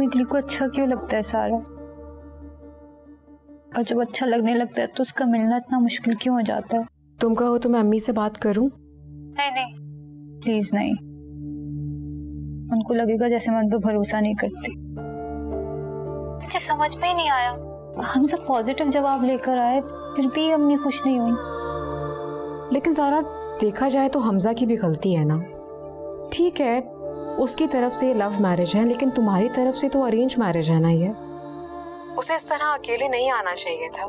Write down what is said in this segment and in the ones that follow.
तुम्हें दिल को अच्छा क्यों लगता है सारा? और जब अच्छा लगने लगता है तो उसका मिलना इतना मुश्किल क्यों हो जाता है? तुम कहो तो मैं अम्मी से बात करूं? नहीं नहीं, प्लीज नहीं। उनको लगेगा जैसे मैं उन पर भरोसा नहीं करती। मुझे समझ में ही नहीं आया, हम सब पॉजिटिव जवाब लेकर आए फिर भी अम्मी खुश नहीं हुई। लेकिन ज़ारा, देखा जाए तो हमजा की भी गलती है ना। ठीक है, उसकी तरफ से लव मैरिज है, लेकिन तुम्हारी तरफ से तो अरेंज मैरिज है ना। ये उसे इस तरह अकेले नहीं आना चाहिए था।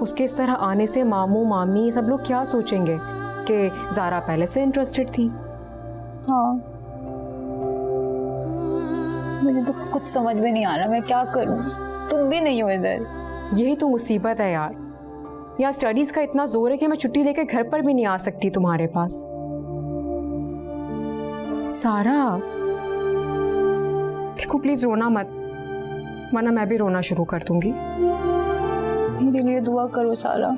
उसके इस तरह आने से मामू मामी सब लोग क्या सोचेंगे कि ज़ारा पहले से इंटरेस्टेड थी। हाँ, मुझे तो कुछ समझ में नहीं आ रहा, मैं क्या करूं? तुम भी नहीं हो इधर। यही तो मुसीबत है यार। यहाँ स्टडीज का इतना जोर है कि मैं छुट्टी लेकर घर पर भी नहीं आ सकती तुम्हारे पास। सारा देखो, प्लीज रोना मत, वरना मैं भी रोना शुरू कर दूंगी। मेरे लिए दुआ करो सारा।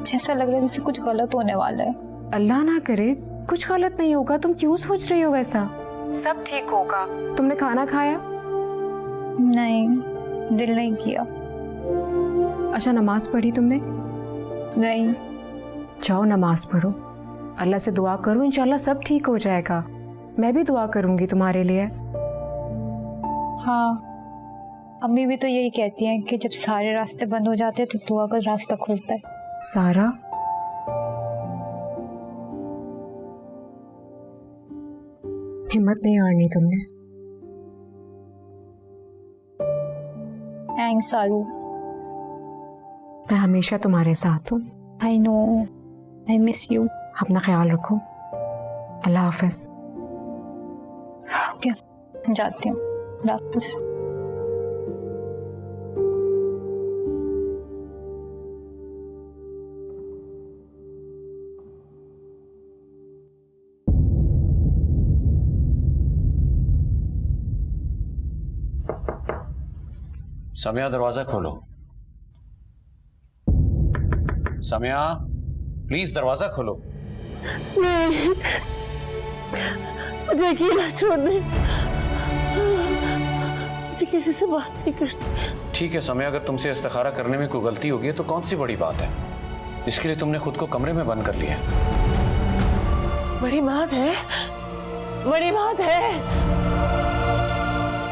जैसा लग रहा है जैसे कुछ गलत होने वाला है। अल्लाह ना करे, कुछ गलत नहीं होगा। तुम क्यों सोच रही हो वैसा? सब ठीक होगा। तुमने खाना खाया? नहीं, दिल नहीं किया। अच्छा, नमाज पढ़ी तुमने? नहीं। जाओ नमाज पढ़ो, अल्लाह से दुआ करो, इंशाल्लाह सब ठीक हो जाएगा। मैं भी दुआ करूंगी तुम्हारे लिए। हाँ, अम्मी भी तो यही कहती हैं कि जब सारे रास्ते बंद हो जाते हैं तो दुआ का रास्ता खुलता है। सारा, हिम्मत नहीं हारनी तुमने। थैंक्स सारू। मैं हमेशा तुम्हारे साथ हूँ। I know, I miss you. अपना ख्याल रखो। अल्लाह हाफिज। क्या, जाती हूँ। अल्लाह हाफिज। समिया, दरवाजा खोलो। समिया, प्लीज दरवाजा खोलो। नहीं, मुझे अकेला छोड़ दे, मुझे किसी से बात नहीं करनी। ठीक है समिया, अगर तुमसे इस्तिखारा करने में कोई गलती होगी तो कौन सी बड़ी बात है? इसके लिए तुमने खुद को कमरे में बंद कर लिया है। बड़ी बात है, बड़ी बात है।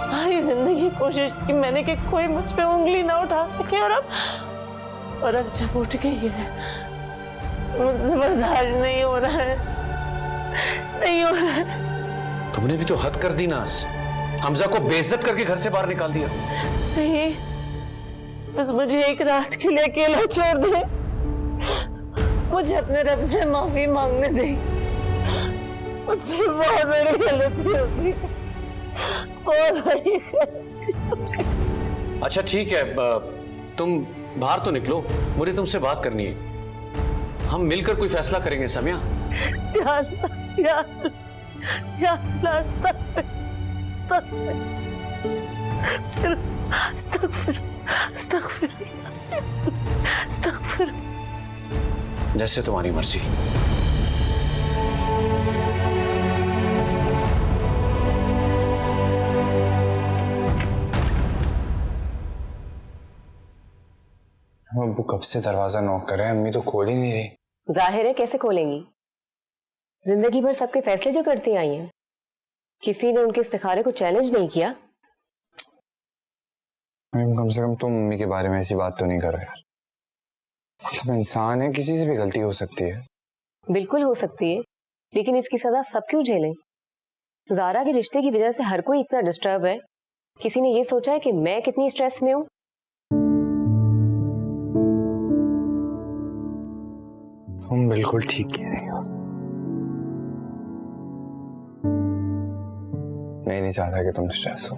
सारी जिंदगी कोशिश की मैंने कि कोई मुझ पे उंगली ना उठा सके, और अब जब उठ गई है मुझसे बर्दाश्त नहीं हो रहा है, नहीं हो रहा है। तुमने भी तो हद कर दी नाज। हमजा को बेइज्जत करके घर से बाहर निकाल दिया। नहीं, बस मुझे एक रात के लिए अकेला छोड़ दे, मुझे अपने रब से माफी मांगने दे। मुझसे बहुत बड़ी गलती होगी, बहुत बड़ी गलती। अच्छा ठीक है, तुम बाहर तो निकलो, मुझे तुमसे बात करनी है। हम मिलकर कोई फैसला करेंगे समिया। या अल्लाह, या अल्लाह, या अल्लाह, अस्तगफिर, अस्तगफिर, अस्तगफिर। जैसे तुम्हारी मर्जी। अब्बू कब से दरवाजा नॉक कर रहे हैं, अम्मी तो खोल ही नहीं रही। जाहिर है कैसे खोलेंगी, जिंदगी भर सबके फैसले जो करती आई हैं, किसी ने उनके इस्तिखारे को चैलेंज नहीं किया। कम से कम तुम मम्मी के बारे में ऐसी बात तो नहीं करो यार। मतलब इंसान है, किसी से भी गलती हो सकती है। बिल्कुल हो सकती है, लेकिन इसकी सजा सब क्यों झेलें? ज़ारा के रिश्ते की वजह से हर कोई इतना डिस्टर्ब है। किसी ने ये सोचा है कि मैं कितनी स्ट्रेस में हूं? तुम बिल्कुल ठीक कह रही हो। मैं नहीं चाहता कि तुम स्ट्रेस हो।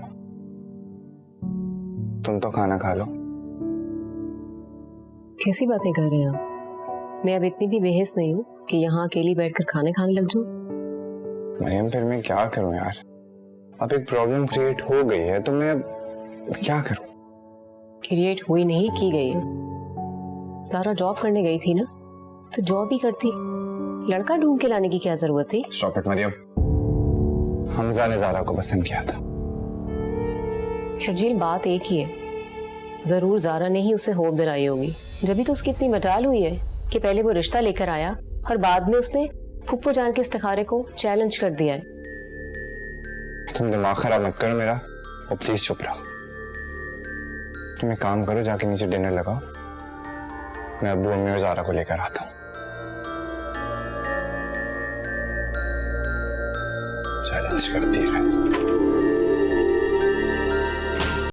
तुम तो खाना खा लो। कैसी बातें कर रहे हैं आप? मैं अब इतनी भी बेहिस नहीं हूँ कि यहाँ अकेली बैठकर खाने खाने लग जाऊं। मरियम, फिर मैं क्या करूं यार? अब एक प्रॉब्लम क्रिएट हो गई है तो मैं अब क्या करूं? क्रिएट हुई नहीं, की गई है। ज़ारा जॉब करने गई थी ना, तो जॉब ही करती। लड़का ढूंढ के लाने की क्या जरूरत थी? Stop it Maryam. हमजा ने ज़ारा को पसंद किया था। शर्जील, बात एक ही है, जरूर ज़ारा ने ही उसे होप दिलाई होगी, जब तो उसकी इतनी मजाल हुई है कि पहले वो रिश्ता लेकर आया और बाद में उसने फुप्पो जान के इस्तिखारे को चैलेंज कर दिया है। तुम दिमाग खराब मत करो मेरा, और प्लीज चुप रहो। तुम एक काम करो, जाके नीचे डिनर लगाओ, मैं अब्बू अम्मी और ज़ारा को लेकर आता हूँ। चैलेंज करती है।